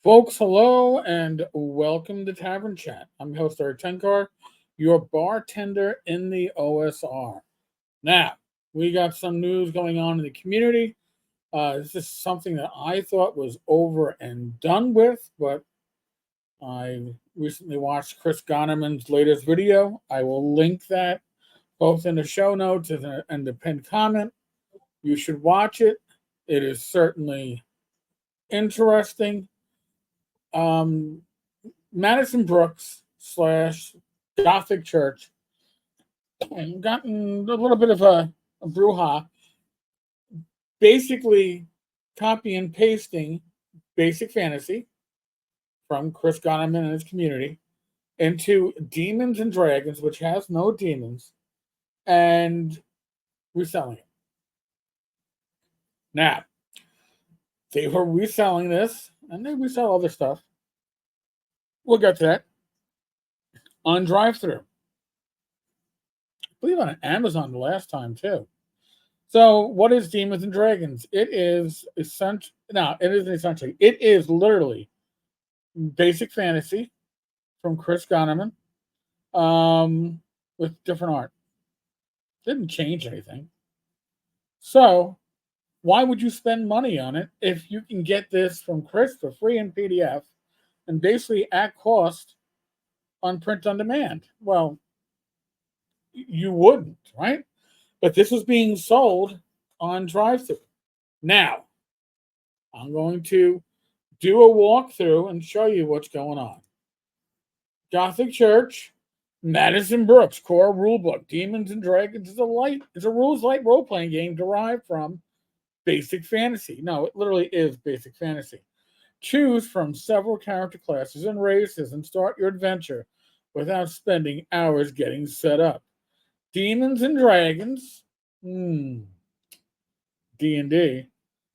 Folks, hello and welcome to Tavern Chat. I'm your host, Eric Tenkar, your bartender in the OSR. Now, we got some news going on in the community. This is something that I thought was over and done with, but I recently watched Chris Gonnerman's latest video. I will link that both in the show notes and the pinned comment. You should watch it. It is certainly interesting. Um, Madison Brooks slash Gothic Church gotten a little bit of a brouhaha, basically copy and pasting basic fantasy from Chris Gonnerman and his community into Demons and Dragons, which has no demons, and reselling it. Now, they were reselling this, and they resell other stuff. We'll get to that on drive-through. I believe on Amazon the last time too. So, what is Demons and Dragons? It is essentially it is literally basic fantasy from Chris Gonnerman, with different art. Didn't change anything. So, why would you spend money on it if you can get this from Chris for free in PDF and basically at cost on print on demand? Well, you wouldn't, right? But this was being sold on drive-through. Now, I'm going to do a walkthrough and show you what's going on. Gothic Church, Madison Brooks, core rulebook. Demons and Dragons is a rules light role-playing game derived from basic fantasy. No, it literally is basic fantasy. Choose from several character classes and races and start your adventure without spending hours getting set up. Demons and Dragons, D&D,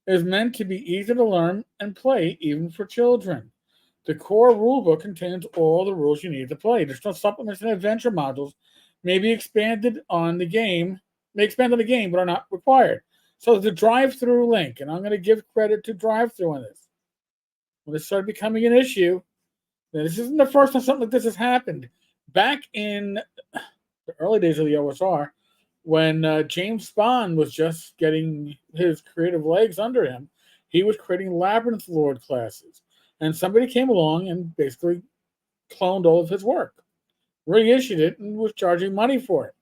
is meant to be easy to learn and play even for children. The core rulebook contains all the rules you need to play. There's no supplements and adventure modules may expand on the game, but are not required. So the drive-through link, and I'm going to give credit to drive-through on this. When this started becoming an issue, this isn't the first time something like this has happened. Back in the early days of the OSR, when James Spahn was just getting his creative legs under him, he was creating Labyrinth Lord classes. And somebody came along and basically cloned all of his work, reissued it, and was charging money for it.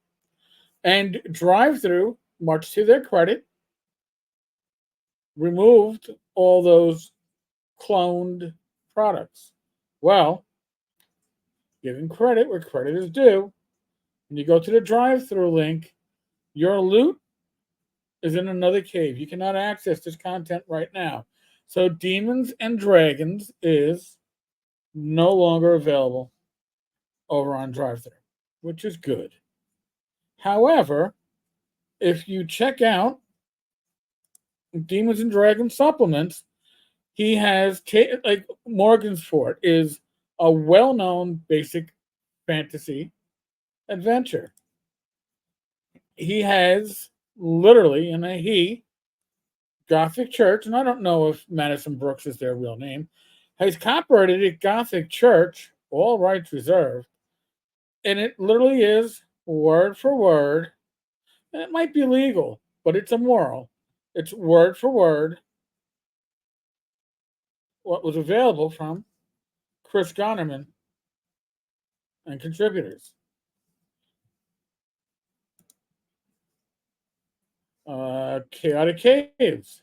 And drive-through, much to their credit, removed all those cloned products. Well, giving credit where credit is due, when you go to the drive-through link, your loot is in another cave. You cannot access this content right now. So Demons and Dragons is no longer available over on drive-through, which is good. However, if you check out Demons and Dragons supplements, he has like Morgan's Fort is a well-known basic fantasy adventure. He has literally, Gothic Church, and I don't know if Madison Brooks is their real name, has copyrighted it Gothic Church, all rights reserved, and it literally is word for word, and it might be legal, but it's immoral. It's word for word what was available from Chris Gonnerman and contributors. Chaotic Caves.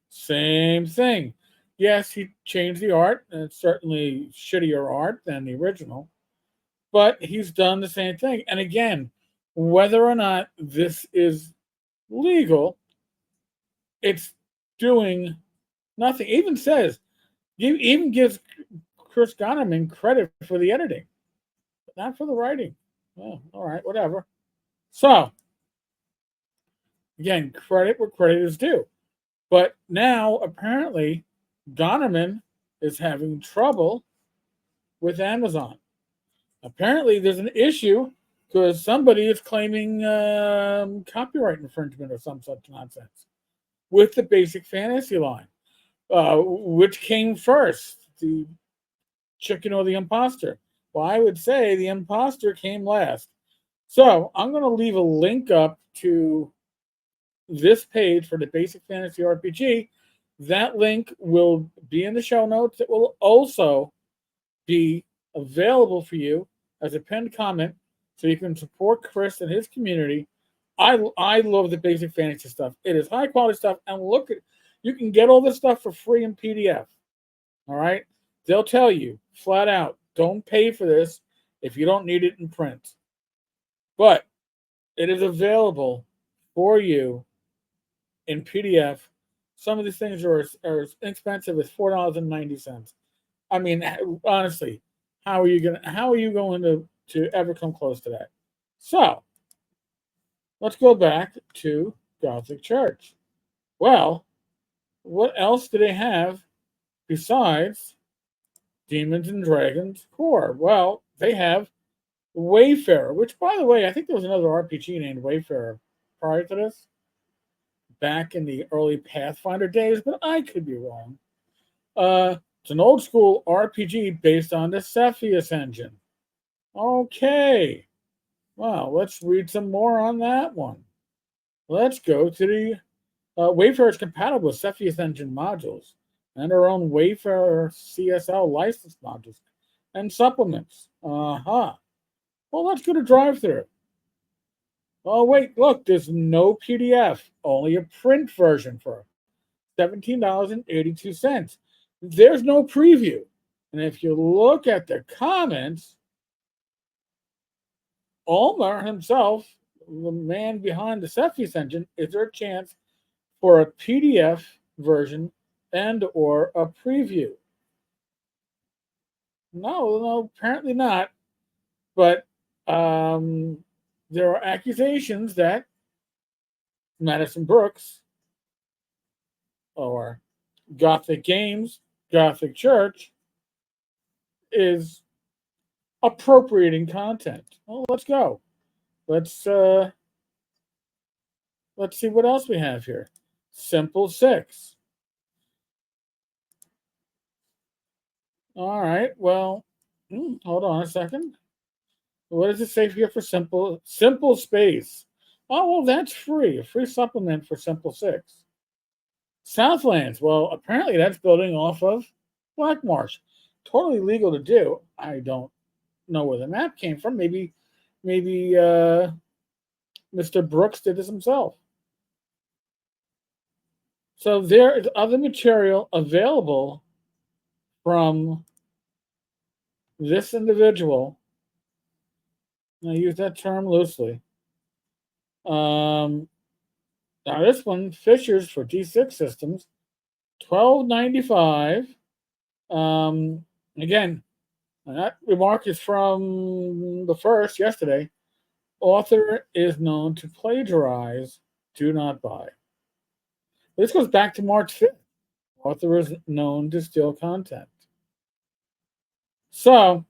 Same thing. Yes, he changed the art, and it's certainly shittier art than the original, but he's done the same thing. And again, whether or not this is legal, it's doing nothing. Even gives Chris Gonnerman credit for the editing, but not for the writing. Oh, all right, whatever. So, again, credit where credit is due. But now, apparently, Gonnerman is having trouble with Amazon. Apparently, there's an issue because somebody is claiming copyright infringement or some such nonsense with the basic fantasy line. Which came first, the chicken or the imposter? Well, I would say the imposter came last. So I'm going to leave a link up to this page for the Basic Fantasy RPG. That link will be in the show notes. It will also be available for you as a pinned comment so you can support Chris and his community. I love the Basic Fantasy stuff. It is high quality stuff, and look at, you can get all this stuff for free in PDF. All right, they'll tell you flat out, don't pay for this if you don't need it in print. But it is available for you in PDF. Some of these things are as inexpensive as $4.90. I mean, honestly, how are you going to ever come close to that? So let's go back to Gothic Church. Well, what else do they have besides Demons and Dragons Core? Well, they have Wayfar, which, by the way, I think there was another RPG named Wayfar prior to this, back in the early Pathfinder days, but I could be wrong. It's an old school RPG based on the Cepheus engine. Okay. Well, let's read some more on that one. Let's go to the Wayfar is compatible with Cepheus engine modules and our own Wayfar CSL license modules and supplements. Well, let's go to drive-through. Oh, wait, look, there's no PDF, only a print version for $17.82. There's no preview. And if you look at the comments, Ulmer himself, the man behind the Cepheus engine, is there a chance for a PDF version and or a preview? No, apparently not. But there are accusations that Madison Brooks or Gothic Games, Gothic Church is appropriating content. Well, let's go. Let's see what else we have here. Simple 6. All right. Well, hold on a second. What does it say here for Simple Space? Oh, well, that's free. A free supplement for Simple 6. Southlands. Well, apparently that's building off of Black Marsh. Totally legal to do. I don't know where the map came from. Maybe Mr. Brooks did this himself. So there is other material available from this individual. I use that term loosely. Now this one, Fishers for D6 systems, $12.95. Again, that remark is from the first yesterday. Author is known to plagiarize. Do not buy. This goes back to March 5th. Author is known to steal content. So,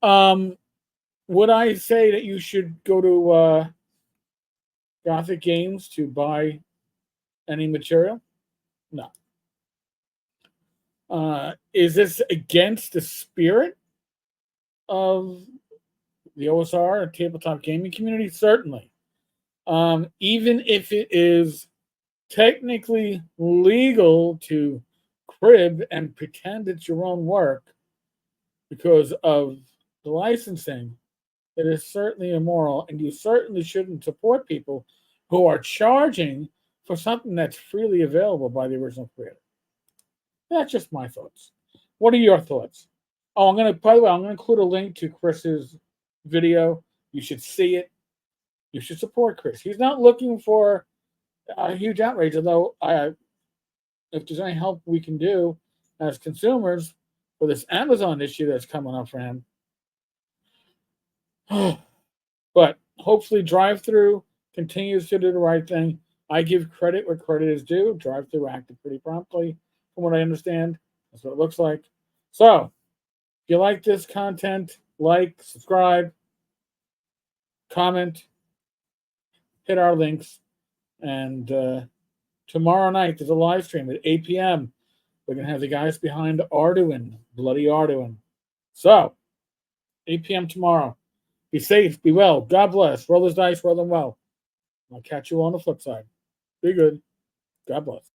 would I say that you should go to Gothic Games to buy any material? No. Is this against the spirit of the OSR tabletop gaming community? Certainly. Even if it is technically legal to crib and pretend it's your own work because of the licensing, it is certainly immoral, and you certainly shouldn't support people who are charging for something that's freely available by the original creator. That's just my thoughts. What are your thoughts? Oh, by the way, I'm gonna include a link to Chris's video. You should see it. You should support Chris. He's not looking for a huge outrage, although if there's any help we can do as consumers for this Amazon issue that's coming up for him. But hopefully drive-through continues to do the right thing. I give credit where credit is due. Drive-through acted pretty promptly, from what I understand. That's what it looks like. So, if you like this content, like, subscribe, comment, hit our links. And tomorrow night, there's a live stream at 8 p.m. We're going to have the guys behind Arduin, bloody Arduin. So, 8 p.m. tomorrow. Be safe, be well, God bless. Roll those dice, roll them well. I'll catch you on the flip side. Be good. God bless.